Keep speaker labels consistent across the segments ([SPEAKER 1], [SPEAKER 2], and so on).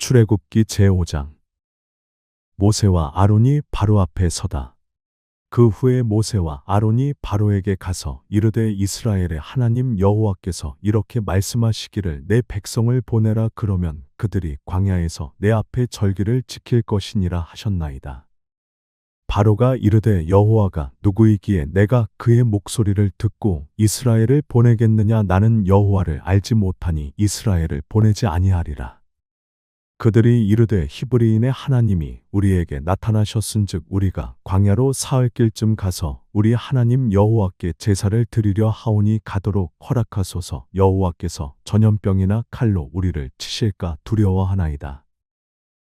[SPEAKER 1] 출애굽기 제5장. 모세와 아론이 바로 앞에 서다. 그 후에 모세와 아론이 바로에게 가서 이르되 이스라엘의 하나님 여호와께서 이렇게 말씀하시기를 내 백성을 보내라. 그러면 그들이 광야에서 내 앞에 절기를 지킬 것이니라 하셨나이다. 바로가 이르되 여호와가 누구이기에 내가 그의 목소리를 듣고 이스라엘을 보내겠느냐. 나는 여호와를 알지 못하니 이스라엘을 보내지 아니하리라. 그들이 이르되 히브리인의 하나님이 우리에게 나타나셨은즉 우리가 광야로 사흘 길쯤 가서 우리 하나님 여호와께 제사를 드리려 하오니 가도록 허락하소서. 여호와께서 전염병이나 칼로 우리를 치실까 두려워하나이다.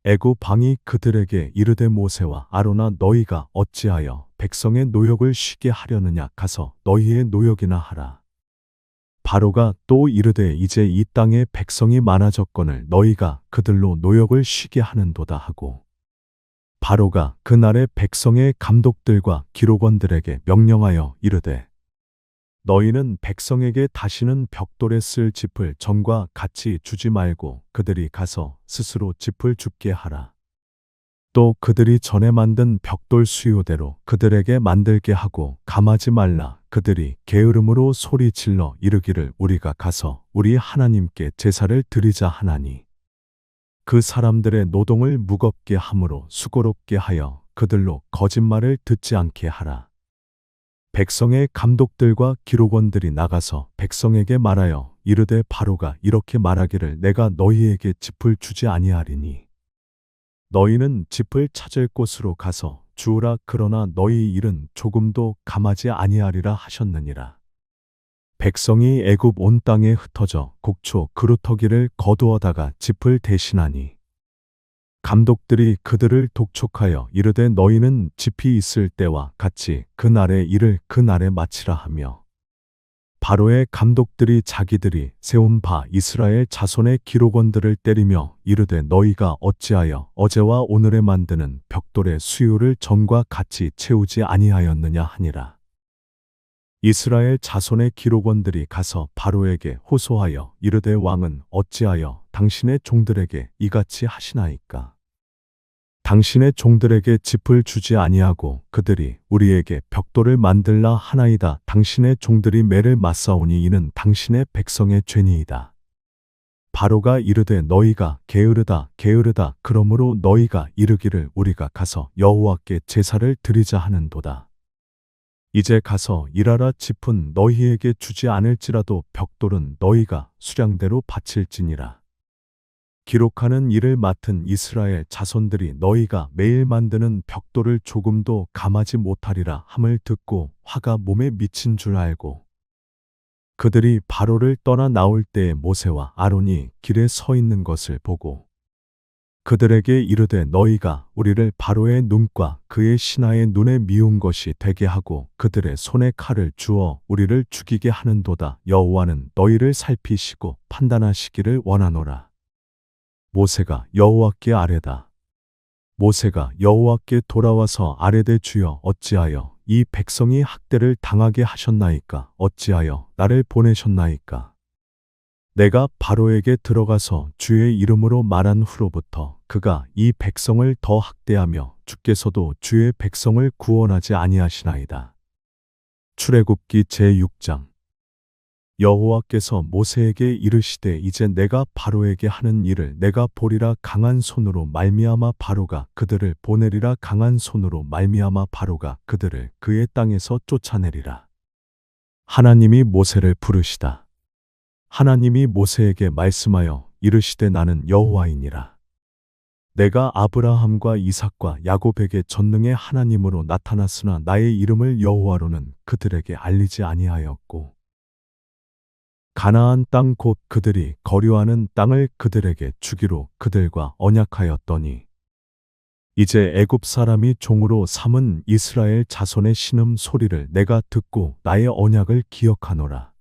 [SPEAKER 1] 애굽 왕이 그들에게 이르되 모세와 아론아 너희가 어찌하여 백성의 노역을 쉬게 하려느냐. 가서 너희의 노역이나 하라. 바로가 또 이르되 이제 이 땅에 백성이 많아졌거늘 너희가 그들로 노역을 쉬게 하는도다 하고, 바로가 그날에 백성의 감독들과 기록원들에게 명령하여 이르되 너희는 백성에게 다시는 벽돌에 쓸 짚을 전과 같이 주지 말고 그들이 가서 스스로 짚을 줍게 하라. 또 그들이 전에 만든 벽돌 수요대로 그들에게 만들게 하고 감하지 말라. 그들이 게으름으로 소리 질러 이르기를 우리가 가서 우리 하나님께 제사를 드리자 하나니 그 사람들의 노동을 무겁게 함으로 수고롭게 하여 그들로 거짓말을 듣지 않게 하라. 백성의 감독들과 기록원들이 나가서 백성에게 말하여 이르되 바로가 이렇게 말하기를 내가 너희에게 짚을 주지 아니하리니 너희는 짚을 찾을 곳으로 가서 주우라. 그러나 너희 일은 조금도 감하지 아니하리라 하셨느니라. 백성이 애굽 온 땅에 흩어져 곡초 그루터기를 거두어다가 짚을 대신하니 감독들이 그들을 독촉하여 이르되 너희는 짚이 있을 때와 같이 그날의 일을 그날에 마치라 하며, 바로의 감독들이 자기들이 세운 바 이스라엘 자손의 기록원들을 때리며 이르되 너희가 어찌하여 어제와 오늘에 만드는 벽돌의 수요를 전과 같이 채우지 아니하였느냐 하니라. 이스라엘 자손의 기록원들이 가서 바로에게 호소하여 이르되 왕은 어찌하여 당신의 종들에게 이같이 하시나이까. 당신의 종들에게 짚을 주지 아니하고 그들이 우리에게 벽돌을 만들라 하나이다. 당신의 종들이 매를 맞사오니 이는 당신의 백성의 죄니이다. 바로가 이르되 너희가 게으르다 게으르다. 그러므로 너희가 이르기를 우리가 가서 여호와께 제사를 드리자 하는도다. 이제 가서 일하라. 짚은 너희에게 주지 않을지라도 벽돌은 너희가 수량대로 바칠지니라. 기록하는 일을 맡은 이스라엘 자손들이 너희가 매일 만드는 벽돌을 조금도 감하지 못하리라 함을 듣고 화가 몸에 미친 줄 알고, 그들이 바로를 떠나 나올 때에 모세와 아론이 길에 서 있는 것을 보고 그들에게 이르되 너희가 우리를 바로의 눈과 그의 신하의 눈에 미운 것이 되게 하고 그들의 손에 칼을 주어 우리를 죽이게 하는도다. 여호와는 너희를 살피시고 판단하시기를 원하노라. 모세가 여호와께 아뢰다. 모세가 여호와께 돌아와서 아뢰되 주여 어찌하여 이 백성이 학대를 당하게 하셨나이까. 어찌하여 나를 보내셨나이까. 내가 바로에게 들어가서 주의 이름으로 말한 후로부터 그가 이 백성을 더 학대하며 주께서도 주의 백성을 구원하지 아니하시나이다. 출애굽기 제6장. 여호와께서 모세에게 이르시되 이제 내가 바로에게 하는 일을 내가 보리라. 강한 손으로 말미암아 바로가 그들을 보내리라. 강한 손으로 말미암아 바로가 그들을 그의 땅에서 쫓아내리라. 하나님이 모세를 부르시다. 하나님이 모세에게 말씀하여 이르시되 나는 여호와이니라. 내가 아브라함과 이삭과 야곱에게 전능의 하나님으로 나타났으나 나의 이름을 여호와로는 그들에게 알리지 아니하였고, 가나안 땅 곧 그들이 거류하는 땅을 그들에게 주기로 그들과 언약하였더니 이제 애굽 사람이 종으로 삼은 이스라엘 자손의 신음 소리를 내가 듣고 나의 언약을 기억하노라.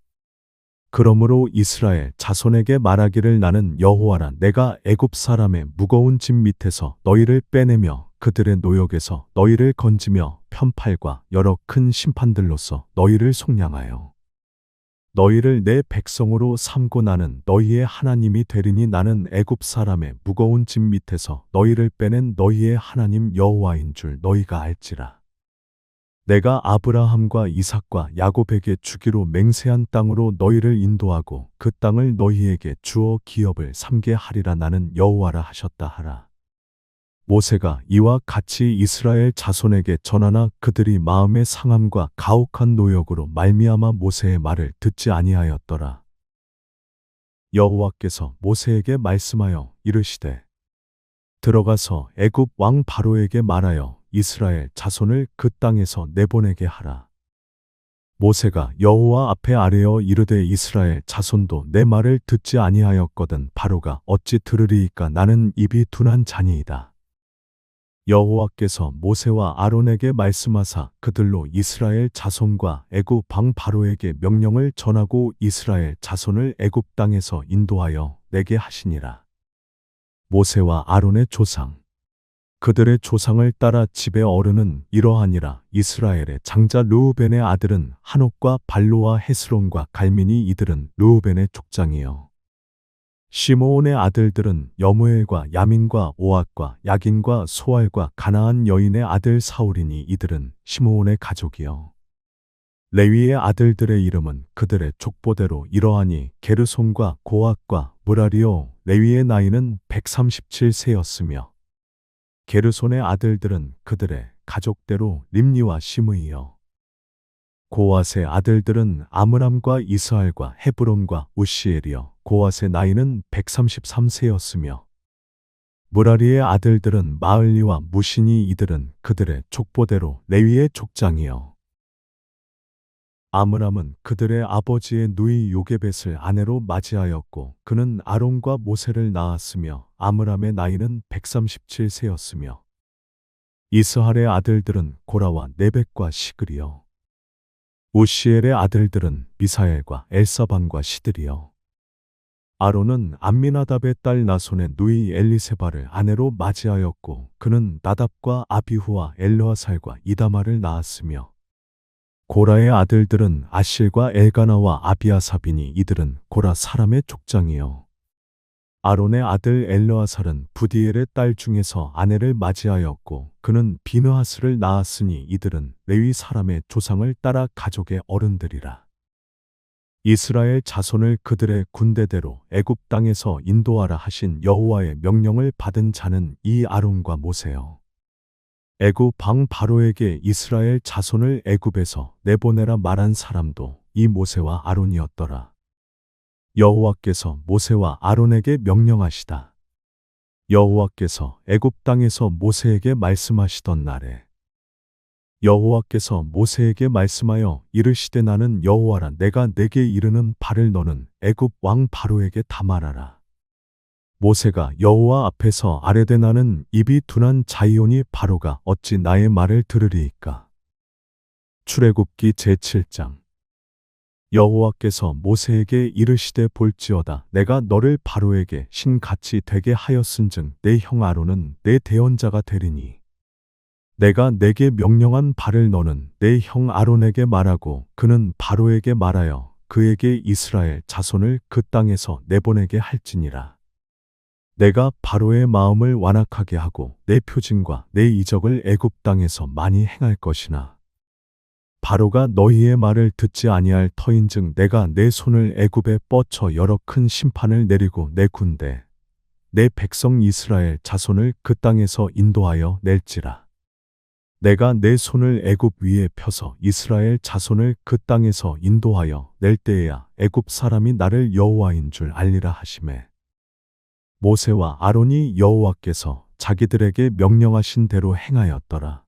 [SPEAKER 1] 그러므로 이스라엘 자손에게 말하기를 나는 여호와라. 내가 애굽 사람의 무거운 짐 밑에서 너희를 빼내며 그들의 노역에서 너희를 건지며 편팔과 여러 큰 심판들로서 너희를 속량하여 너희를 내 백성으로 삼고 나는 너희의 하나님이 되리니 나는 애굽 사람의 무거운 짐 밑에서 너희를 빼낸 너희의 하나님 여호와인 줄 너희가 알지라. 내가 아브라함과 이삭과 야곱에게 주기로 맹세한 땅으로 너희를 인도하고 그 땅을 너희에게 주어 기업을 삼게 하리라. 나는 여호와라 하셨다 하라. 모세가 이와 같이 이스라엘 자손에게 전하나 그들이 마음의 상함과 가혹한 노역으로 말미암아 모세의 말을 듣지 아니하였더라. 여호와께서 모세에게 말씀하여 이르시되 들어가서 애굽 왕 바로에게 말하여 이스라엘 자손을 그 땅에서 내보내게 하라. 모세가 여호와 앞에 아뢰어 이르되 이스라엘 자손도 내 말을 듣지 아니하였거든 바로가 어찌 들으리이까. 나는 입이 둔한 자니이다. 여호와께서 모세와 아론에게 말씀하사 그들로 이스라엘 자손과 애굽 왕 바로에게 명령을 전하고 이스라엘 자손을 애굽 땅에서 인도하여 내게 하시니라. 모세와 아론의 조상 그들의 조상을 따라 집의 어른은 이러하니라. 이스라엘의 장자 르우벤의 아들은 한옥과 발로와 헤스론과 갈미니 이들은 르우벤의 족장이요. 시므온의 아들들은 여무엘과 야민과 오앗과 야긴과 소알과 가나안 여인의 아들 사울이니 이들은 시므온의 가족이요. 레위의 아들들의 이름은 그들의 족보대로 이러하니 게르손과 고앗과 무라리요. 레위의 나이는 137세였으며 게르손의 아들들은 그들의 가족대로 림니와 시므이요. 고앗의 아들들은 아므람과 이스할과 헤브론과 우시엘이요. 고앗의 나이는 133세였으며 무라리의 아들들은 마을리와 무시니 이들은 그들의 족보대로 레위의 족장이요. 아므람은 그들의 아버지의 누이 요게벳을 아내로 맞이하였고 그는 아론과 모세를 낳았으며 아므람의 나이는 137세였으며 이스할의 아들들은 고라와 네벡과 시글이요. 우시엘의 아들들은 미사엘과 엘사반과 시들이요. 아론은 암미나답의 딸 나손의 누이 엘리세바를 아내로 맞이하였고 그는 나답과 아비후와 엘르아살과 이다마를 낳았으며 고라의 아들들은 아실과 엘가나와 아비아삽이니 이들은 고라 사람의 족장이요. 아론의 아들 엘르아살은 부디엘의 딸 중에서 아내를 맞이하였고 그는 비느하스를 낳았으니 이들은 레위 사람의 조상을 따라 가족의 어른들이라. 이스라엘 자손을 그들의 군대대로 애굽 땅에서 인도하라 하신 여호와의 명령을 받은 자는 이 아론과 모세요. 애굽 왕 바로에게 이스라엘 자손을 애굽에서 내보내라 말한 사람도 이 모세와 아론이었더라. 여호와께서 모세와 아론에게 명령하시다. 여호와께서 애굽 땅에서 모세에게 말씀하시던 날에 여호와께서 모세에게 말씀하여 이르시되 나는 여호와라. 내가 내게 이르는 바를 너는 애굽 왕 바로에게 다 말하라. 모세가 여호와 앞에서 아뢰되 나는 입이 둔한 자이오니 바로가 어찌 나의 말을 들으리이까. 출애굽기 제7장. 여호와께서 모세에게 이르시되 볼지어다 내가 너를 바로에게 신같이 되게 하였은즉 내 형 아론은 내 대언자가 되리니 내가 내게 명령한 바를 너는 내 형 아론에게 말하고 그는 바로에게 말하여 그에게 이스라엘 자손을 그 땅에서 내보내게 할지니라. 내가 바로의 마음을 완악하게 하고 내 표징과 내 이적을 애굽 땅에서 많이 행할 것이나 바로가 너희의 말을 듣지 아니할 터인즉 내가 내 손을 애굽에 뻗쳐 여러 큰 심판을 내리고 내 군대 내 백성 이스라엘 자손을 그 땅에서 인도하여 낼지라. 내가 내 손을 애굽 위에 펴서 이스라엘 자손을 그 땅에서 인도하여 낼 때에야 애굽 사람이 나를 여호와인 줄 알리라 하시매 모세와 아론이 여호와께서 자기들에게 명령하신 대로 행하였더라.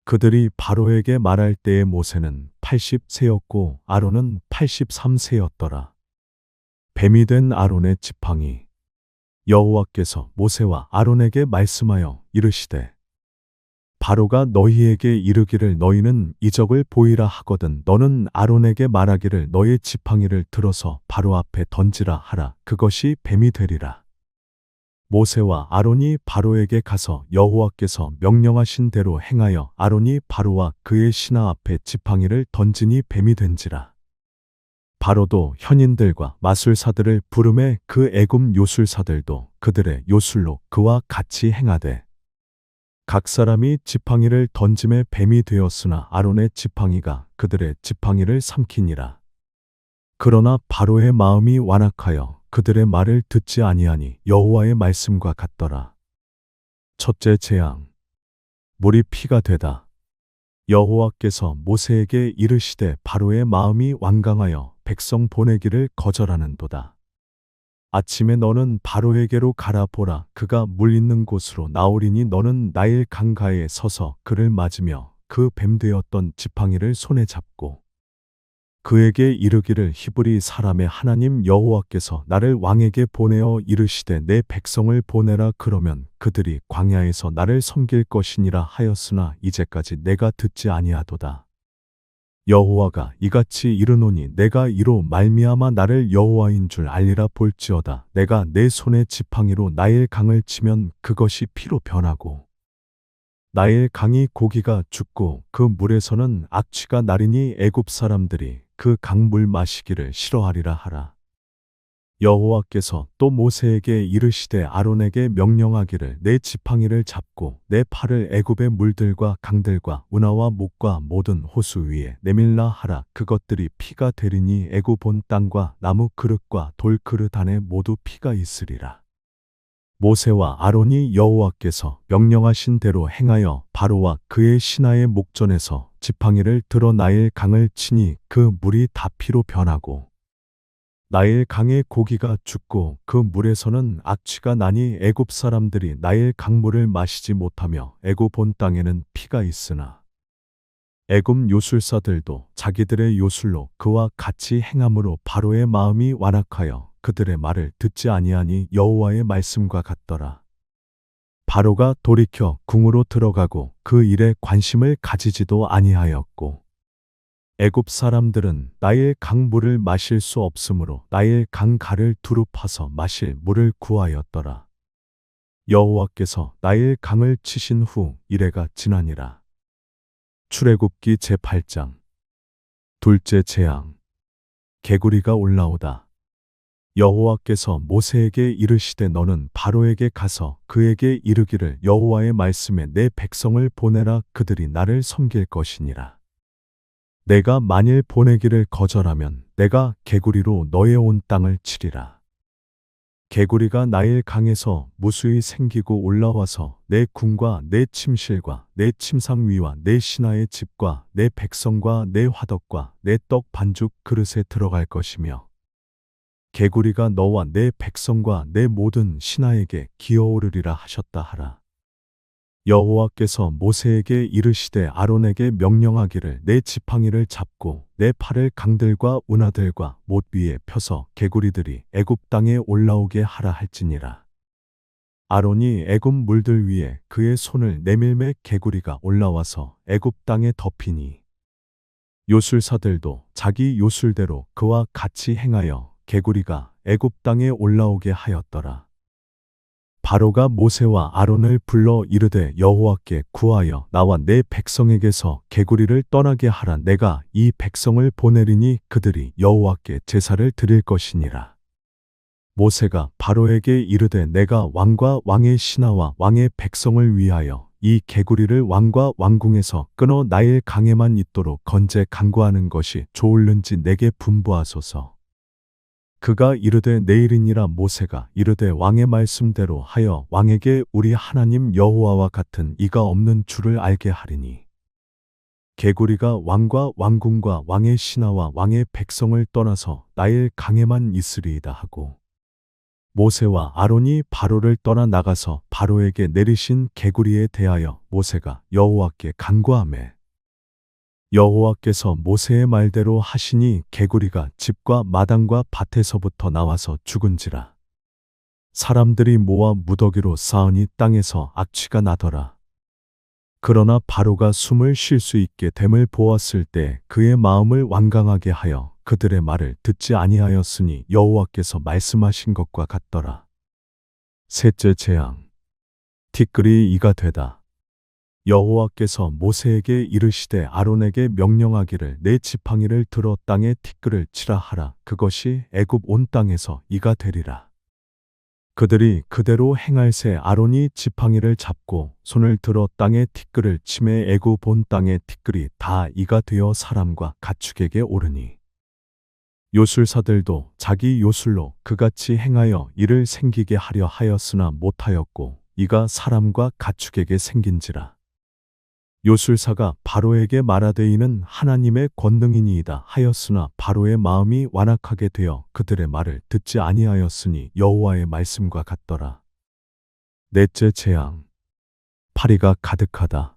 [SPEAKER 1] 그들이 바로에게 말할 때에 모세는 80세였고 아론은 83세였더라. 뱀이 된 아론의 지팡이. 여호와께서 모세와 아론에게 말씀하여 이르시되 바로가 너희에게 이르기를 너희는 이적을 보이라 하거든 너는 아론에게 말하기를 너의 지팡이를 들어서 바로 앞에 던지라 하라. 그것이 뱀이 되리라. 모세와 아론이 바로에게 가서 여호와께서 명령하신 대로 행하여 아론이 바로와 그의 신하 앞에 지팡이를 던지니 뱀이 된지라. 바로도 현인들과 마술사들을 부르매 그 애굽 요술사들도 그들의 요술로 그와 같이 행하되 각 사람이 지팡이를 던짐에 뱀이 되었으나 아론의 지팡이가 그들의 지팡이를 삼키니라. 그러나 바로의 마음이 완악하여 그들의 말을 듣지 아니하니 여호와의 말씀과 같더라. 첫째 재앙. 물이 피가 되다. 여호와께서 모세에게 이르시되 바로의 마음이 완강하여 백성 보내기를 거절하는도다. 아침에 너는 바로에게로 가라. 보라, 그가 물 있는 곳으로 나오리니 너는 나일 강가에 서서 그를 맞으며 그 뱀 되었던 지팡이를 손에 잡고 그에게 이르기를 히브리 사람의 하나님 여호와께서 나를 왕에게 보내어 이르시되 내 백성을 보내라. 그러면 그들이 광야에서 나를 섬길 것이니라 하였으나 이제까지 내가 듣지 아니하도다. 여호와가 이같이 이르노니 내가 이로 말미암아 나를 여호와인 줄 알리라. 볼지어다 내가 내 손에 지팡이로 나일 강을 치면 그것이 피로 변하고 나일 강이 고기가 죽고 그 물에서는 악취가 나리니 애굽 사람들이 그 강물 마시기를 싫어하리라 하라. 여호와께서 또 모세에게 이르시되 아론에게 명령하기를 내 지팡이를 잡고 내 팔을 애굽의 물들과 강들과 운하와 목과 모든 호수 위에 내밀라 하라. 그것들이 피가 되리니 애굽 온 땅과 나무 그릇과 돌 그릇 안에 모두 피가 있으리라. 모세와 아론이 여호와께서 명령하신 대로 행하여 바로와 그의 신하의 목전에서 지팡이를 들어 나일 강을 치니 그 물이 다 피로 변하고 나일 강의 고기가 죽고 그 물에서는 악취가 나니 애굽 사람들이 나일 강물을 마시지 못하며 애굽 온 땅에는 피가 있으나 애굽 요술사들도 자기들의 요술로 그와 같이 행함으로 바로의 마음이 완악하여 그들의 말을 듣지 아니하니 여호와의 말씀과 같더라. 바로가 돌이켜 궁으로 들어가고 그 일에 관심을 가지지도 아니하였고 애굽 사람들은 나일 강 물을 마실 수 없으므로 나일 강가를 두루 파서 마실 물을 구하였더라. 여호와께서 나일 강을 치신 후 이레가 지나니라. 출애굽기 제8장. 둘째 재앙. 개구리가 올라오다. 여호와께서 모세에게 이르시되 너는 바로에게 가서 그에게 이르기를 여호와의 말씀에 내 백성을 보내라. 그들이 나를 섬길 것이니라. 내가 만일 보내기를 거절하면 내가 개구리로 너의 온 땅을 치리라. 개구리가 나일 강에서 무수히 생기고 올라와서 내 궁과 내 침실과 내 침상 위와 내 신하의 집과 내 백성과 내 화덕과 내 떡 반죽 그릇에 들어갈 것이며 개구리가 너와 내 백성과 내 모든 신하에게 기어오르리라 하셨다 하라. 여호와께서 모세에게 이르시되 아론에게 명령하기를 내 지팡이를 잡고 내 팔을 강들과 운하들과 못 위에 펴서 개구리들이 애굽 땅에 올라오게 하라 할지니라. 아론이 애굽 물들 위에 그의 손을 내밀매 개구리가 올라와서 애굽 땅에 덮이니 요술사들도 자기 요술대로 그와 같이 행하여 개구리가 애굽 땅에 올라오게 하였더라. 바로가 모세와 아론을 불러 이르되 여호와께 구하여 나와 내 백성에게서 개구리를 떠나게 하라. 내가 이 백성을 보내리니 그들이 여호와께 제사를 드릴 것이니라. 모세가 바로에게 이르되 내가 왕과 왕의 신하와 왕의 백성을 위하여 이 개구리를 왕과 왕궁에서 끊어 나일 강에만 있도록 건재 간구하는 것이 좋을는지 내게 분부하소서. 그가 이르되 내일이니라. 모세가 이르되 왕의 말씀대로 하여 왕에게 우리 하나님 여호와와 같은 이가 없는 줄을 알게 하리니 개구리가 왕과 왕궁과 왕의 신하와 왕의 백성을 떠나서 나일 강에만 있으리이다 하고 모세와 아론이 바로를 떠나 나가서 바로에게 내리신 개구리에 대하여 모세가 여호와께 간구하매 여호와께서 모세의 말대로 하시니 개구리가 집과 마당과 밭에서부터 나와서 죽은지라. 사람들이 모아 무더기로 쌓으니 땅에서 악취가 나더라. 그러나 바로가 숨을 쉴 수 있게 됨을 보았을 때 그의 마음을 완강하게 하여 그들의 말을 듣지 아니하였으니 여호와께서 말씀하신 것과 같더라. 셋째 재앙. 티끌이 이가 되다. 여호와께서 모세에게 이르시되 아론에게 명령하기를 내 지팡이를 들어 땅에 티끌을 치라 하라. 그것이 애굽 온 땅에서 이가 되리라. 그들이 그대로 행할세. 아론이 지팡이를 잡고 손을 들어 땅에 티끌을 치매 애굽 온 땅의 티끌이 다 이가 되어 사람과 가축에게 오르니 요술사들도 자기 요술로 그같이 행하여 이를 생기게 하려 하였으나 못하였고 이가 사람과 가축에게 생긴지라. 요술사가 바로에게 말하되 이는 하나님의 권능이니이다 하였으나 바로의 마음이 완악하게 되어 그들의 말을 듣지 아니하였으니 여호와의 말씀과 같더라. 넷째 재앙. 파리가 가득하다.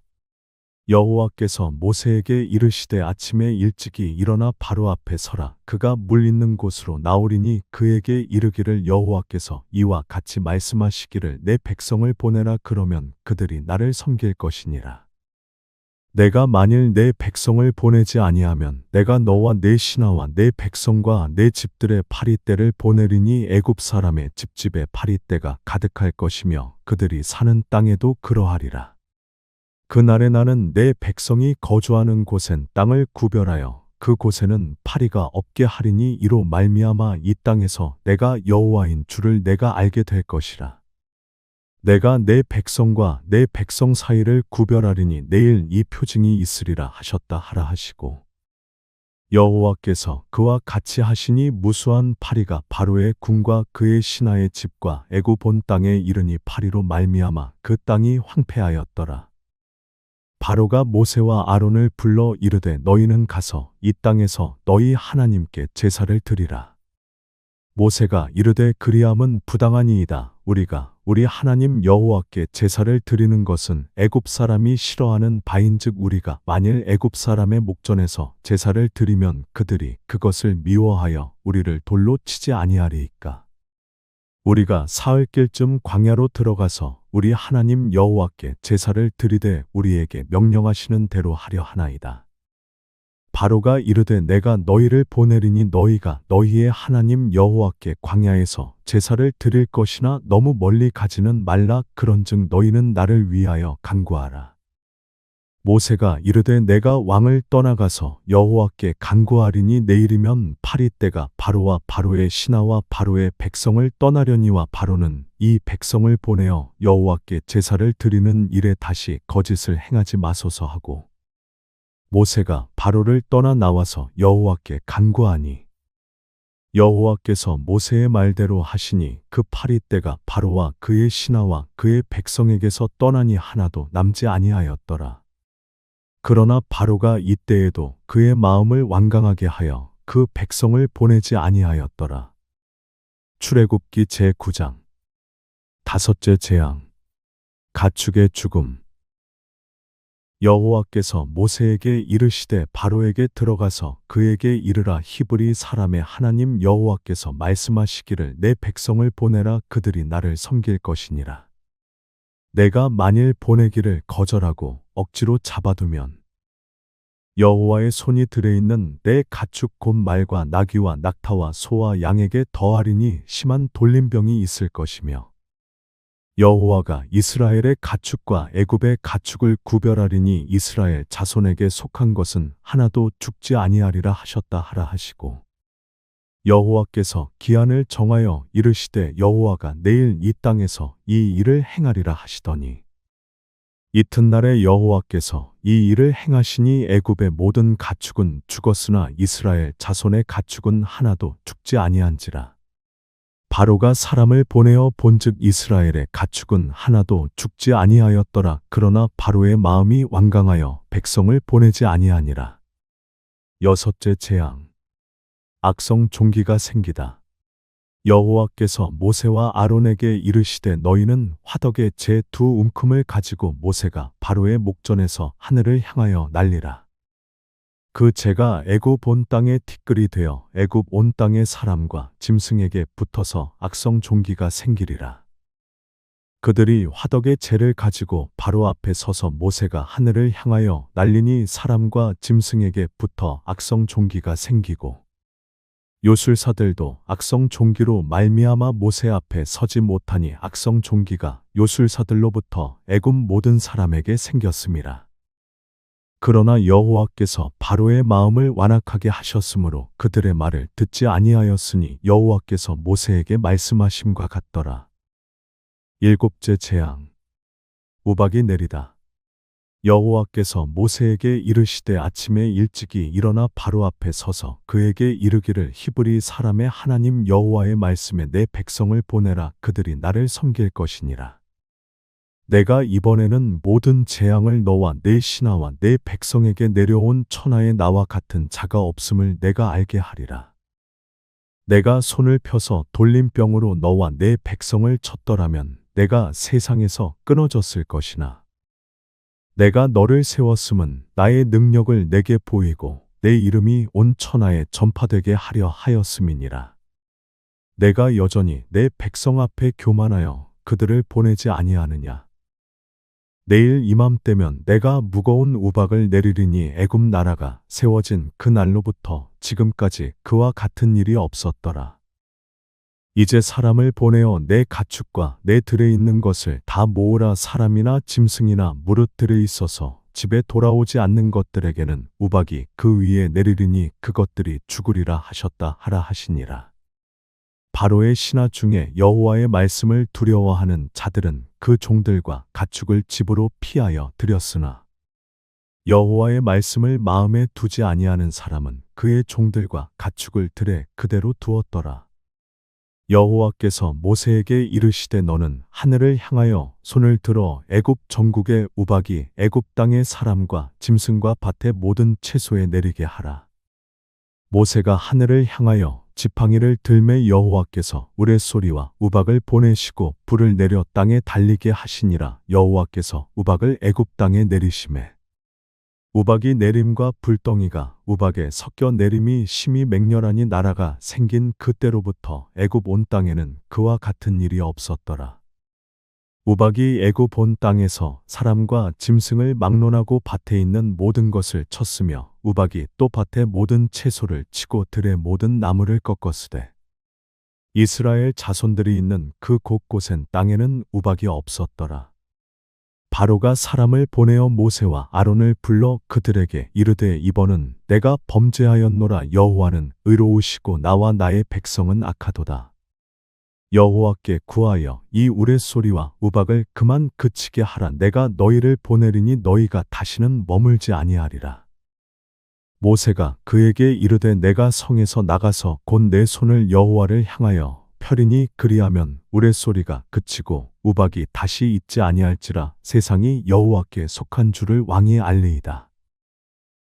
[SPEAKER 1] 여호와께서 모세에게 이르시되 아침에 일찍이 일어나 바로 앞에 서라. 그가 물 있는 곳으로 나오리니 그에게 이르기를 여호와께서 이와 같이 말씀하시기를 내 백성을 보내라. 그러면 그들이 나를 섬길 것이니라. 내가 만일 내 백성을 보내지 아니하면 내가 너와 내 신하와 내 백성과 내 집들의 파리떼를 보내리니 애굽 사람의 집집에 파리떼가 가득할 것이며 그들이 사는 땅에도 그러하리라. 그날에 나는 내 백성이 거주하는 곳엔 땅을 구별하여 그 곳에는 파리가 없게 하리니 이로 말미암아 이 땅에서 내가 여호와인 줄을 내가 알게 될 것이라. 내가 내 백성과 내 백성 사이를 구별하리니 내일 이 표징이 있으리라 하셨다 하라 하시고 여호와께서 그와 같이 하시니 무수한 파리가 바로의 궁과 그의 신하의 집과 애굽 온 땅에 이르니 파리로 말미암아 그 땅이 황폐하였더라. 바로가 모세와 아론을 불러 이르되 너희는 가서 이 땅에서 너희 하나님께 제사를 드리라. 모세가 이르되 그리함은 부당하니이다. 우리가 우리 하나님 여호와께 제사를 드리는 것은 애굽 사람이 싫어하는 바인즉 우리가 만일 애굽 사람의 목전에서 제사를 드리면 그들이 그것을 미워하여 우리를 돌로 치지 아니하리이까. 우리가 사흘길쯤 광야로 들어가서 우리 하나님 여호와께 제사를 드리되 우리에게 명령하시는 대로 하려 하나이다. 바로가 이르되 내가 너희를 보내리니 너희가 너희의 하나님 여호와께 광야에서 제사를 드릴 것이나 너무 멀리 가지는 말라. 그런즉 너희는 나를 위하여 간구하라. 모세가 이르되 내가 왕을 떠나가서 여호와께 간구하리니 내일이면 파리떼가 바로와 바로의 신하와 바로의 백성을 떠나려니와 바로는 이 백성을 보내어 여호와께 제사를 드리는 일에 다시 거짓을 행하지 마소서 하고 모세가 바로를 떠나 나와서 여호와께 간구하니 여호와께서 모세의 말대로 하시니 그 파리떼가 바로와 그의 신하와 그의 백성에게서 떠나니 하나도 남지 아니하였더라. 그러나 바로가 이때에도 그의 마음을 완강하게 하여 그 백성을 보내지 아니하였더라. 출애굽기 제9장. 다섯째 재앙. 가축의 죽음. 여호와께서 모세에게 이르시되 바로에게 들어가서 그에게 이르라. 히브리 사람의 하나님 여호와께서 말씀하시기를 내 백성을 보내라. 그들이 나를 섬길 것이니라. 내가 만일 보내기를 거절하고 억지로 잡아두면 여호와의 손이 들에 있는 내 가축 곧 말과 나귀와 낙타와 소와 양에게 더하리니 심한 돌림병이 있을 것이며 여호와가 이스라엘의 가축과 애굽의 가축을 구별하리니 이스라엘 자손에게 속한 것은 하나도 죽지 아니하리라 하셨다 하라 하시고 여호와께서 기한을 정하여 이르시되 여호와가 내일 이 땅에서 이 일을 행하리라 하시더니 이튿날에 여호와께서 이 일을 행하시니 애굽의 모든 가축은 죽었으나 이스라엘 자손의 가축은 하나도 죽지 아니한지라. 바로가 사람을 보내어 본즉 이스라엘의 가축은 하나도 죽지 아니하였더라. 그러나 바로의 마음이 완강하여 백성을 보내지 아니하니라. 여섯째 재앙. 악성 종기가 생기다. 여호와께서 모세와 아론에게 이르시되 너희는 화덕의 제 두 움큼을 가지고 모세가 바로의 목전에서 하늘을 향하여 날리라. 그 재가 애굽 온 땅의 티끌이 되어 애굽 온 땅의 사람과 짐승에게 붙어서 악성 종기가 생기리라. 그들이 화덕의 재를 가지고 바로 앞에 서서 모세가 하늘을 향하여 날리니 사람과 짐승에게 붙어 악성 종기가 생기고 요술사들도 악성 종기로 말미암아 모세 앞에 서지 못하니 악성 종기가 요술사들로부터 애굽 모든 사람에게 생겼음이라. 그러나 여호와께서 바로의 마음을 완악하게 하셨으므로 그들의 말을 듣지 아니하였으니 여호와께서 모세에게 말씀하심과 같더라. 일곱째 재앙. 우박이 내리다. 여호와께서 모세에게 이르시되 아침에 일찍이 일어나 바로 앞에 서서 그에게 이르기를 히브리 사람의 하나님 여호와의 말씀에 내 백성을 보내라. 그들이 나를 섬길 것이니라. 내가 이번에는 모든 재앙을 너와 내 신하와 내 백성에게 내려온 천하의 나와 같은 자가 없음을 내가 알게 하리라. 내가 손을 펴서 돌림병으로 너와 내 백성을 쳤더라면 내가 세상에서 끊어졌을 것이나 내가 너를 세웠음은 나의 능력을 내게 보이고 내 이름이 온 천하에 전파되게 하려 하였음이니라. 내가 여전히 내 백성 앞에 교만하여 그들을 보내지 아니하느냐. 내일 이맘때면 내가 무거운 우박을 내리리니 애굽 나라가 세워진 그 날로부터 지금까지 그와 같은 일이 없었더라. 이제 사람을 보내어 내 가축과 내 들에 있는 것을 다 모으라. 사람이나 짐승이나 무릇 들에 있어서 집에 돌아오지 않는 것들에게는 우박이 그 위에 내리리니 그것들이 죽으리라 하셨다 하라 하시니라. 바로의 신하 중에 여호와의 말씀을 두려워하는 자들은 그 종들과 가축을 집으로 피하여 들였으나 여호와의 말씀을 마음에 두지 아니하는 사람은 그의 종들과 가축을 들에 그대로 두었더라. 여호와께서 모세에게 이르시되 너는 하늘을 향하여 손을 들어 애굽 전국의 우박이 애굽 땅의 사람과 짐승과 밭의 모든 채소에 내리게 하라. 모세가 하늘을 향하여 지팡이를 들매 여호와께서 우레소리와 우박을 보내시고 불을 내려 땅에 달리게 하시니라. 여호와께서 우박을 애굽 땅에 내리시매 우박이 내림과 불덩이가 우박에 섞여 내림이 심히 맹렬하니 나라가 생긴 그때로부터 애굽 온 땅에는 그와 같은 일이 없었더라. 우박이 애굽 온 땅에서 사람과 짐승을 막론하고 밭에 있는 모든 것을 쳤으며 우박이 또 밭의 모든 채소를 치고 들의 모든 나무를 꺾었으되 이스라엘 자손들이 있는 그 곳곳엔 땅에는 우박이 없었더라. 바로가 사람을 보내어 모세와 아론을 불러 그들에게 이르되 이번은 내가 범죄하였노라. 여호와는 의로우시고 나와 나의 백성은 악하도다. 여호와께 구하여 이 우레소리와 우박을 그만 그치게 하라. 내가 너희를 보내리니 너희가 다시는 머물지 아니하리라. 모세가 그에게 이르되 내가 성에서 나가서 곧 내 손을 여호와를 향하여 펴리니 그리하면 우레소리가 그치고 우박이 다시 있지 아니할지라. 세상이 여호와께 속한 줄을 왕이 알리이다.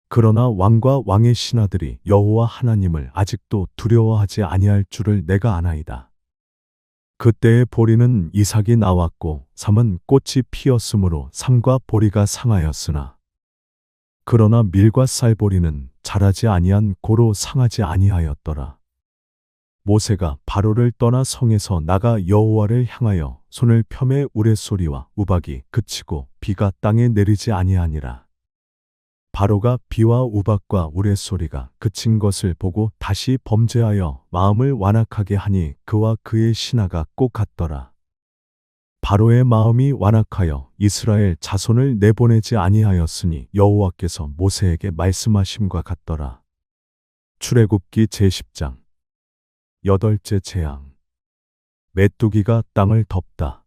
[SPEAKER 1] 그러나 왕과 왕의 신하들이 여호와 하나님을 아직도 두려워하지 아니할 줄을 내가 아나이다. 그때의 보리는 이삭이 나왔고 삼은 꽃이 피었으므로 삼과 보리가 상하였으나 그러나 밀과 쌀보리는 자라지 아니한 고로 상하지 아니하였더라. 모세가 바로를 떠나 성에서 나가 여호와를 향하여 손을 펴매 우레소리와 우박이 그치고 비가 땅에 내리지 아니하니라. 바로가 비와 우박과 우레소리가 그친 것을 보고 다시 범죄하여 마음을 완악하게 하니 그와 그의 신하가 꼭 같더라. 바로의 마음이 완악하여 이스라엘 자손을 내보내지 아니하였으니 여호와께서 모세에게 말씀하심과 같더라. 출애굽기 제10장. 여덟째 재앙. 메뚜기가 땅을 덮다.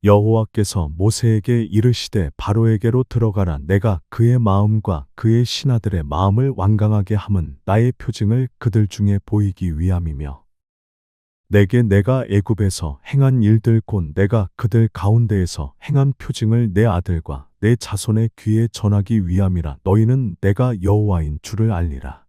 [SPEAKER 1] 여호와께서 모세에게 이르시되 바로에게로 들어가라. 내가 그의 마음과 그의 신하들의 마음을 완강하게 함은 나의 표징을 그들 중에 보이기 위함이며 내게 내가 애굽에서 행한 일들 곧 내가 그들 가운데에서 행한 표징을 내 아들과 내 자손의 귀에 전하기 위함이라. 너희는 내가 여호와인 줄을 알리라.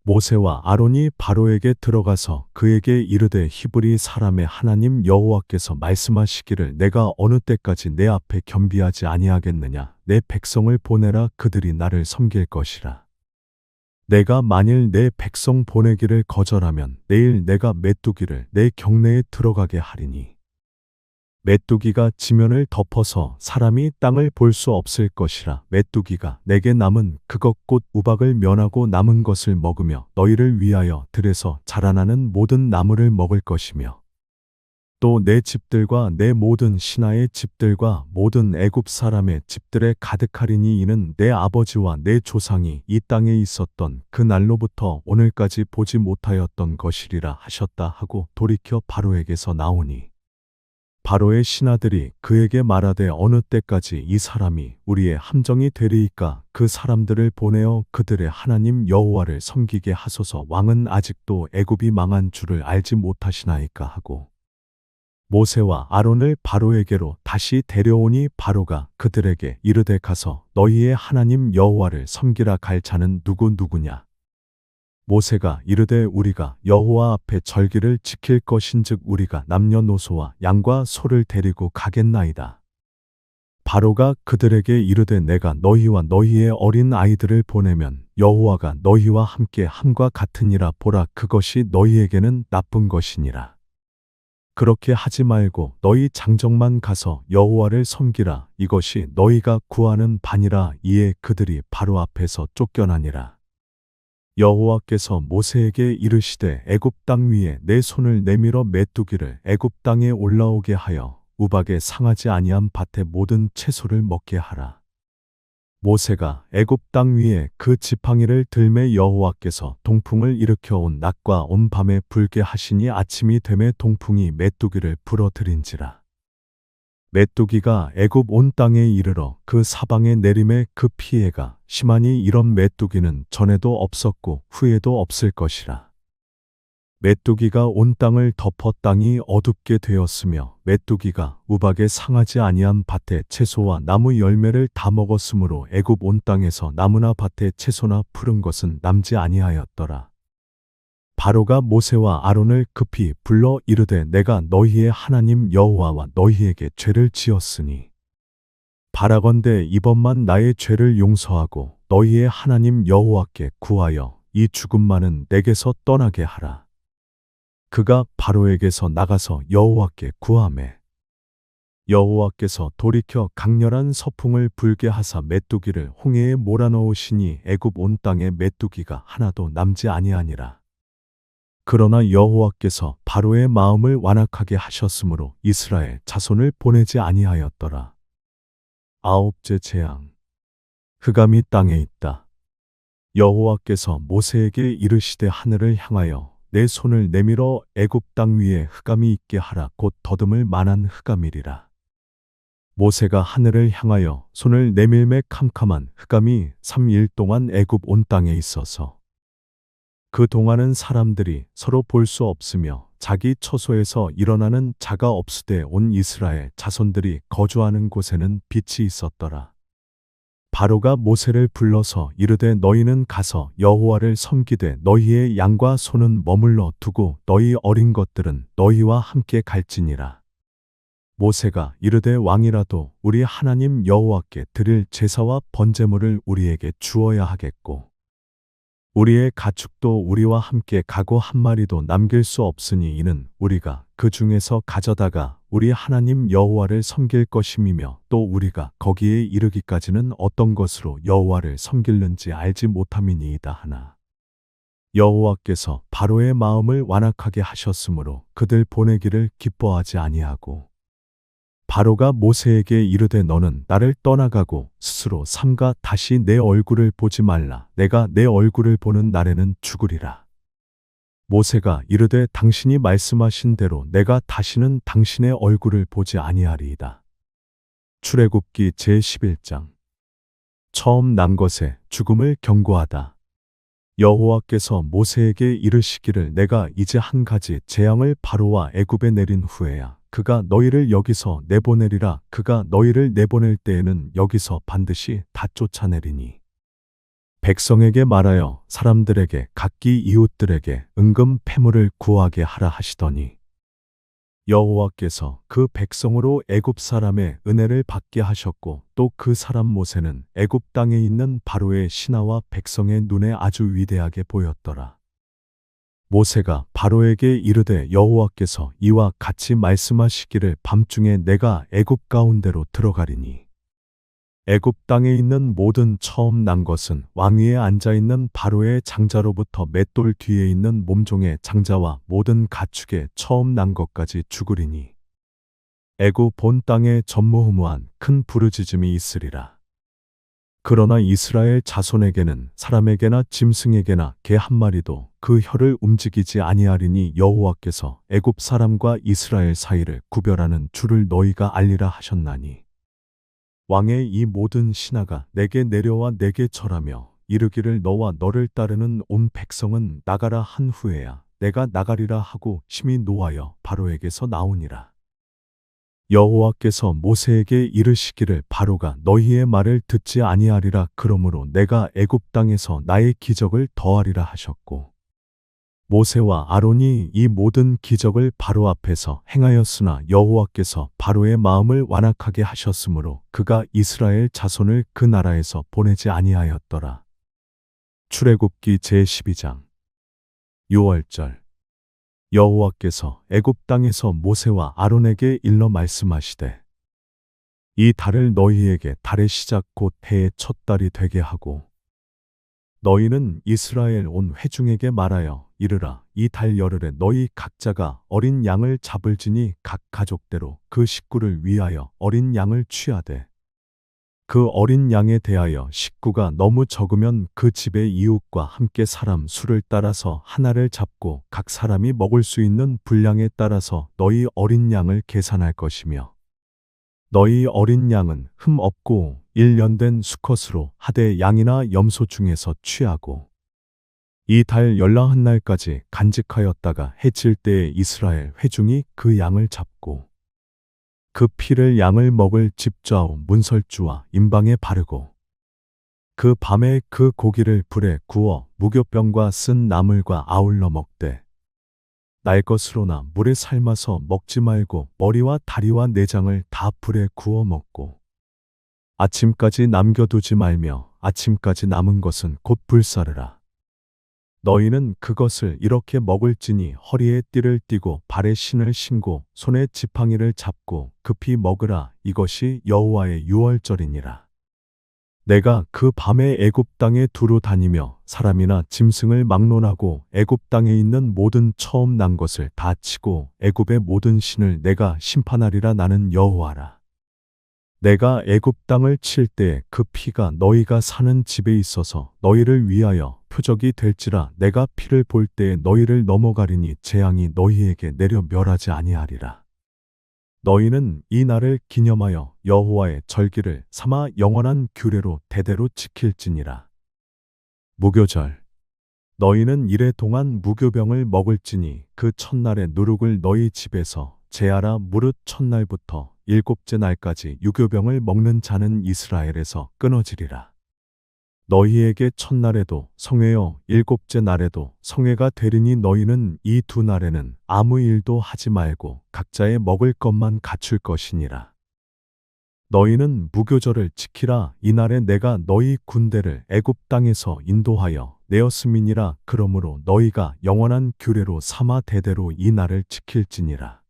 [SPEAKER 1] 모세와 아론이 바로에게 들어가서 그에게 이르되 히브리 사람의 하나님 여호와께서 말씀하시기를 내가 어느 때까지 내 앞에 겸비하지 아니하겠느냐. 내 백성을 보내라. 그들이 나를 섬길 것이라. 내가 만일 내 백성 보내기를 거절하면 내일 내가 메뚜기를 내 경내에 들어가게 하리니 메뚜기가 지면을 덮어서 사람이 땅을 볼 수 없을 것이라. 메뚜기가 내게 남은 그것 곧 우박을 면하고 남은 것을 먹으며 너희를 위하여 들에서 자라나는 모든 나무를 먹을 것이며 또 내 집들과 내 모든 신하의 집들과 모든 애굽 사람의 집들에 가득하리니 이는 내 아버지와 내 조상이 이 땅에 있었던 그 날로부터 오늘까지 보지 못하였던 것이리라 하셨다 하고 돌이켜 바로에게서 나오니 바로의 신하들이 그에게 말하되 어느 때까지 이 사람이 우리의 함정이 되리이까 그 사람들을 보내어 그들의 하나님 여호와를 섬기게 하소서. 왕은 아직도 애굽이 망한 줄을 알지 못하시나이까 하고 모세와 아론을 바로에게로 다시 데려오니 바로가 그들에게 이르되 가서 너희의 하나님 여호와를 섬기라. 갈 자는 누구냐? 모세가 이르되 우리가 여호와 앞에 절기를 지킬 것인즉 우리가 남녀노소와 양과 소를 데리고 가겠나이다. 바로가 그들에게 이르되 내가 너희와 너희의 어린 아이들을 보내면 여호와가 너희와 함께 함과 같으니라. 보라, 그것이 너희에게는 나쁜 것이니라. 그렇게 하지 말고 너희 장정만 가서 여호와를 섬기라. 이것이 너희가 구하는 바니라. 이에 그들이 바로 앞에서 쫓겨나니라. 여호와께서 모세에게 이르시되 애굽 땅 위에 내 손을 내밀어 메뚜기를 애굽 땅에 올라오게 하여 우박에 상하지 아니한 밭의 모든 채소를 먹게 하라. 모세가 애굽 땅 위에 그 지팡이를 들매 여호와께서 동풍을 일으켜 온 낮과 온 밤에 불게 하시니 아침이 되매 동풍이 메뚜기를 불어들인지라. 메뚜기가 애굽 온 땅에 이르러 그 사방에 내림에 그 피해가 심하니 이런 메뚜기는 전에도 없었고 후에도 없을 것이라. 메뚜기가 온 땅을 덮어 땅이 어둡게 되었으며 메뚜기가 우박에 상하지 아니한 밭의 채소와 나무 열매를 다 먹었으므로 애굽 온 땅에서 나무나 밭의 채소나 푸른 것은 남지 아니하였더라. 바로가 모세와 아론을 급히 불러 이르되 내가 너희의 하나님 여호와와 너희에게 죄를 지었으니 바라건대 이번만 나의 죄를 용서하고 너희의 하나님 여호와께 구하여 이 죽음만은 내게서 떠나게 하라. 그가 바로에게서 나가서 여호와께 구하매 여호와께서 돌이켜 강렬한 서풍을 불게 하사 메뚜기를 홍해에 몰아넣으시니 애굽 온 땅에 메뚜기가 하나도 남지 아니하니라. 그러나 여호와께서 바로의 마음을 완악하게 하셨으므로 이스라엘 자손을 보내지 아니하였더라. 아홉째 재앙. 흑암이 땅에 있다. 여호와께서 모세에게 이르시되 하늘을 향하여 내 손을 내밀어 애굽 땅 위에 흑암이 있게 하라. 곧 더듬을 만한 흑암이리라. 모세가 하늘을 향하여 손을 내밀매 캄캄한 흑암이 3일 동안 애굽 온 땅에 있어서 그 동안은 사람들이 서로 볼 수 없으며 자기 처소에서 일어나는 자가 없으되 온 이스라엘 자손들이 거주하는 곳에는 빛이 있었더라. 바로가 모세를 불러서 이르되 너희는 가서 여호와를 섬기되 너희의 양과 소는 머물러 두고 너희 어린 것들은 너희와 함께 갈지니라. 모세가 이르되 왕이라도 우리 하나님 여호와께 드릴 제사와 번제물을 우리에게 주어야 하겠고 우리의 가축도 우리와 함께 가고 한 마리도 남길 수 없으니 이는 우리가 그 중에서 가져다가 우리 하나님 여호와를 섬길 것임이며 또 우리가 거기에 이르기까지는 어떤 것으로 여호와를 섬길는지 알지 못함이니이다 하나. 여호와께서 바로의 마음을 완악하게 하셨으므로 그들 보내기를 기뻐하지 아니하고 바로가 모세에게 이르되 너는 나를 떠나가고 스스로 삼가 다시 내 얼굴을 보지 말라. 내가 내 얼굴을 보는 날에는 죽으리라. 모세가 이르되 당신이 말씀하신 대로 내가 다시는 당신의 얼굴을 보지 아니하리이다. 출애굽기 제11장. 처음 난 것에 죽음을 경고하다. 여호와께서 모세에게 이르시기를 내가 이제 한 가지 재앙을 바로와 애굽에 내린 후에야 그가 너희를 여기서 내보내리라. 그가 너희를 내보낼 때에는 여기서 반드시 다 쫓아내리니 백성에게 말하여 사람들에게 각기 이웃들에게 은금 패물을 구하게 하라 하시더니 여호와께서 그 백성으로 애굽 사람의 은혜를 받게 하셨고 또 그 사람 모세는 애굽 땅에 있는 바로의 신하와 백성의 눈에 아주 위대하게 보였더라. 모세가 바로에게 이르되 여호와께서 이와 같이 말씀하시기를 밤중에 내가 애굽 가운데로 들어가리니 애굽 땅에 있는 모든 처음 난 것은 왕 위에 앉아 있는 바로의 장자로부터 맷돌 뒤에 있는 몸종의 장자와 모든 가축의 처음 난 것까지 죽으리니 애굽 본 땅에 전무후무한 큰 부르짖음이 있으리라. 그러나 이스라엘 자손에게는 사람에게나 짐승에게나 개 한 마리도 그 혀를 움직이지 아니하리니 여호와께서 애굽 사람과 이스라엘 사이를 구별하는 줄을 너희가 알리라 하셨나니 왕의 이 모든 신하가 내게 내려와 내게 절하며 이르기를 너와 너를 따르는 온 백성은 나가라 한 후에야 내가 나가리라 하고 심히 노하여 바로에게서 나오니라. 여호와께서 모세에게 이르시기를 바로가 너희의 말을 듣지 아니하리라. 그러므로 내가 애굽 땅에서 나의 기적을 더하리라 하셨고 모세와 아론이 이 모든 기적을 바로 앞에서 행하였으나 여호와께서 바로의 마음을 완악하게 하셨으므로 그가 이스라엘 자손을 그 나라에서 보내지 아니하였더라. 출애굽기 제12장 6월절 여호와께서 애굽 땅에서 모세와 아론에게 일러 말씀하시되 이 달을 너희에게 달의 시작 곧 해의 첫 달이 되게 하고 너희는 이스라엘 온 회중에게 말하여 이르라. 이 달 열흘에 너희 각자가 어린 양을 잡을지니 각 가족대로 그 식구를 위하여 어린 양을 취하되 그 어린 양에 대하여 식구가 너무 적으면 그 집의 이웃과 함께 사람 수를 따라서 하나를 잡고 각 사람이 먹을 수 있는 분량에 따라서 너희 어린 양을 계산할 것이며 너희 어린 양은 흠 없고 1년 된 수컷으로 하되 양이나 염소 중에서 취하고 이 달 열나한 날까지 간직하였다가 해질 때에 이스라엘 회중이 그 양을 잡고 그 피를 양을 먹을 집 좌우 문설주와 임방에 바르고 그 밤에 그 고기를 불에 구워 무교병과 쓴 나물과 아울러 먹되 날 것으로나 물에 삶아서 먹지 말고 머리와 다리와 내장을 다 불에 구워 먹고 아침까지 남겨두지 말며 아침까지 남은 것은 곧 불사르라. 너희는 그것을 이렇게 먹을지니 허리에 띠를 띠고 발에 신을 신고 손에 지팡이를 잡고 급히 먹으라. 이것이 여호와의 유월절이니라. 내가 그 밤에 애굽 땅에 두루 다니며 사람이나 짐승을 막론하고 애굽 땅에 있는 모든 처음 난 것을 다 치고 애굽의 모든 신을 내가 심판하리라. 나는 여호와라. 내가 애굽 땅을 칠 때에 그 피가 너희가 사는 집에 있어서 너희를 위하여 표적이 될지라. 내가 피를 볼 때에 너희를 넘어가리니 재앙이 너희에게 내려 멸하지 아니하리라. 너희는 이 날을 기념하여 여호와의 절기를 삼아 영원한 규례로 대대로 지킬지니라. 무교절 너희는 이래 동안 무교병을 먹을지니 그 첫날의 누룩을 너희 집에서 제하라. 무릇 첫날부터 일곱째 날까지 유교병을 먹는 자는 이스라엘에서 끊어지리라. 너희에게 첫날에도 성회요 일곱째 날에도 성회가 되리니 너희는 이 두 날에는 아무 일도 하지 말고 각자의 먹을 것만 갖출 것이니라. 너희는 무교절을 지키라. 이날에 내가 너희 군대를 애굽 땅에서 인도하여 내었음이니라. 그러므로 너희가 영원한 규례로 삼아 대대로 이 날을 지킬지니라.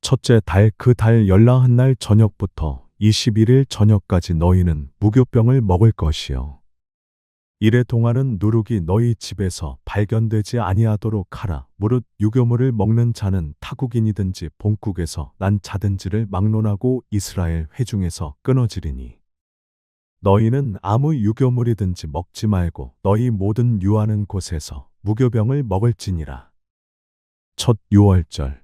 [SPEAKER 1] 첫째 달 그 달 열나한 날 저녁부터 21일 저녁까지 너희는 무교병을 먹을 것이요 이래 동안은 누룩이 너희 집에서 발견되지 아니하도록 하라. 무릇 유교물을 먹는 자는 타국인이든지 본국에서 난 자든지를 막론하고 이스라엘 회중에서 끊어지리니 너희는 아무 유교물이든지 먹지 말고 너희 모든 유하는 곳에서 무교병을 먹을지니라. 첫 유월절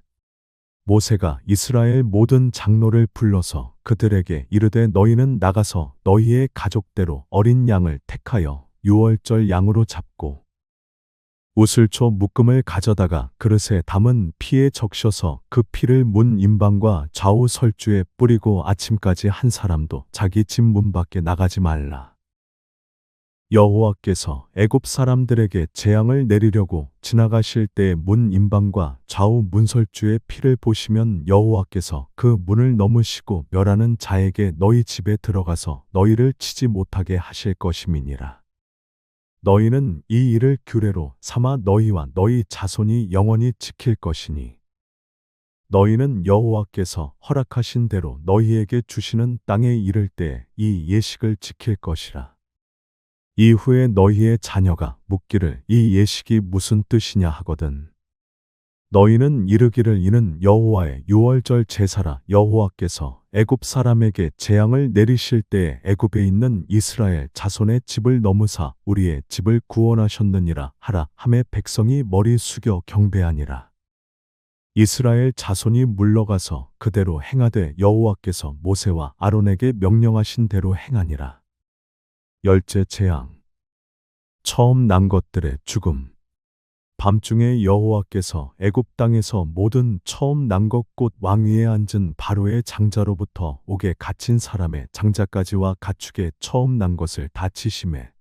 [SPEAKER 1] 모세가 이스라엘 모든 장로를 불러서 그들에게 이르되 너희는 나가서 너희의 가족대로 어린 양을 택하여 유월절 양으로 잡고 우슬초 묶음을 가져다가 그릇에 담은 피에 적셔서 그 피를 문 임방과 좌우 설주에 뿌리고 아침까지 한 사람도 자기 집 문 밖에 나가지 말라. 여호와께서 애굽 사람들에게 재앙을 내리려고 지나가실 때에 문 임방과 좌우 문설주의 피를 보시면 여호와께서 그 문을 넘으시고 멸하는 자에게 너희 집에 들어가서 너희를 치지 못하게 하실 것임이니라. 너희는 이 일을 규례로 삼아 너희와 너희 자손이 영원히 지킬 것이니 너희는 여호와께서 허락하신 대로 너희에게 주시는 땅에 이를 때 이 예식을 지킬 것이라. 이후에 너희의 자녀가 묻기를 이 예식이 무슨 뜻이냐 하거든. 너희는 이르기를 이는 여호와의 유월절 제사라. 여호와께서 애굽 사람에게 재앙을 내리실 때에 애굽에 있는 이스라엘 자손의 집을 넘으사 우리의 집을 구원하셨느니라 하라 하매 백성이 머리 숙여 경배하니라. 이스라엘 자손이 물러가서 그대로 행하되 여호와께서 모세와 아론에게 명령하신 대로 행하니라. 열째 재앙. 처음 난 것들의 죽음. 밤중에 여호와께서 애굽 땅에서 모든 처음 난 것 곧 왕 위에 앉은 바로의 장자로부터 옥에 갇힌 사람의 장자까지와 가축의 처음 난 것을 다 치심해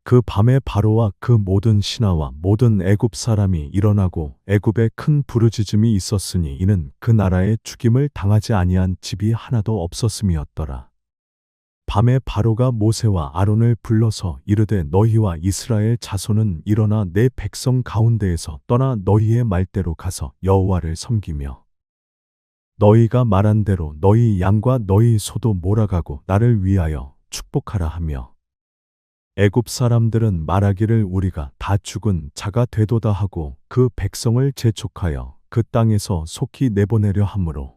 [SPEAKER 1] 그 밤에 바로와 그 모든 신하와 모든 애굽 사람이 일어나고 애굽에 큰 부르짖음이 있었으니 이는 그 나라에 죽임을 당하지 아니한 집이 하나도 없었음이었더라. 밤에 바로가 모세와 아론을 불러서 이르되 너희와 이스라엘 자손은 일어나 내 백성 가운데에서 떠나 너희의 말대로 가서 여호와를 섬기며 너희가 말한 대로 너희 양과 너희 소도 몰아가고 나를 위하여 축복하라 하며 애굽 사람들은 말하기를 우리가 다 죽은 자가 되도다 하고 그 백성을 재촉하여 그 땅에서 속히 내보내려 하므로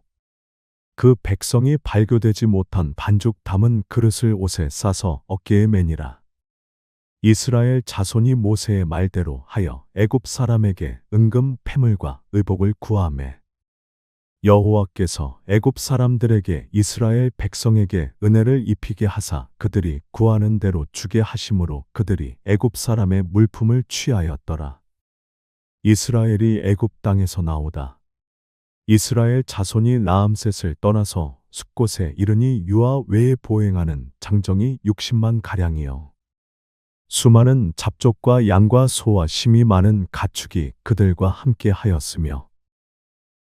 [SPEAKER 1] 그 백성이 발교되지 못한 반죽 담은 그릇을 옷에 싸서 어깨에 매니라. 이스라엘 자손이 모세의 말대로 하여 애굽 사람에게 은금 패물과 의복을 구하매 여호와께서 애굽 사람들에게 이스라엘 백성에게 은혜를 입히게 하사 그들이 구하는 대로 주게 하심으로 그들이 애굽 사람의 물품을 취하였더라. 이스라엘이 애굽 땅에서 나오다. 이스라엘 자손이 라암셋을 떠나서 숫곳에 이르니 유아 외에 보행하는 장정이 60만 가량이요. 수많은 잡족과 양과 소와 심이 많은 가축이 그들과 함께 하였으며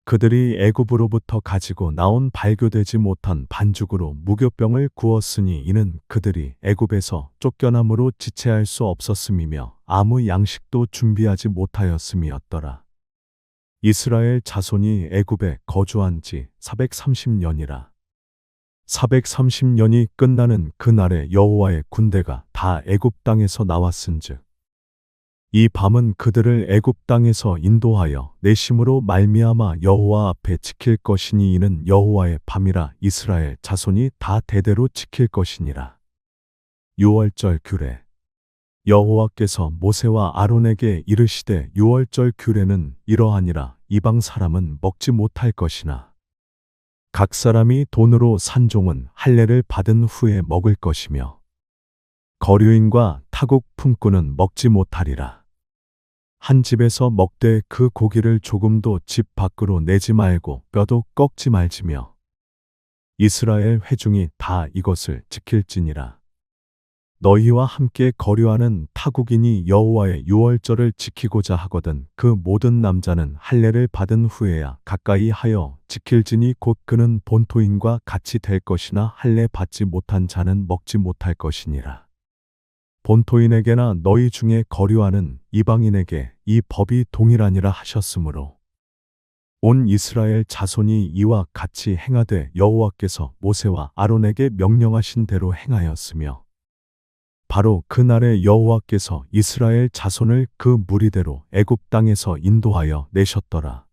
[SPEAKER 1] 그들이 애굽으로부터 가지고 나온 발교되지 못한 반죽으로 무교병을 구웠으니 이는 그들이 애굽에서 쫓겨남으로 지체할 수 없었음이며 아무 양식도 준비하지 못하였음이었더라. 이스라엘 자손이 애굽에 거주한 지 430년이라. 430년이 끝나는 그날에 여호와의 군대가 다 애굽 땅에서 나왔은즉 이 밤은 그들을 애굽 땅에서 인도하여 내심으로 말미암아 여호와 앞에 지킬 것이니 이는 여호와의 밤이라. 이스라엘 자손이 다 대대로 지킬 것이니라. 유월절 규례. 여호와께서 모세와 아론에게 이르시되 유월절 규례는 이러하니라. 이방 사람은 먹지 못할 것이나 각 사람이 돈으로 산 종은 할례를 받은 후에 먹을 것이며 거류인과 타국 품꾼은 먹지 못하리라. 한 집에서 먹되 그 고기를 조금도 집 밖으로 내지 말고 뼈도 꺾지 말지며 이스라엘 회중이 다 이것을 지킬지니라. 너희와 함께 거류하는 타국인이 여호와의 유월절을 지키고자 하거든 그 모든 남자는 할례를 받은 후에야 가까이 하여 지킬지니 곧 그는 본토인과 같이 될 것이나 할례 받지 못한 자는 먹지 못할 것이니라. 본토인에게나 너희 중에 거류하는 이방인에게 이 법이 동일하니라 하셨으므로 온 이스라엘 자손이 이와 같이 행하되 여호와께서 모세와 아론에게 명령하신 대로 행하였으며 바로 그날에 여호와께서 이스라엘 자손을 그 무리대로 애굽 땅에서 인도하여 내셨더라.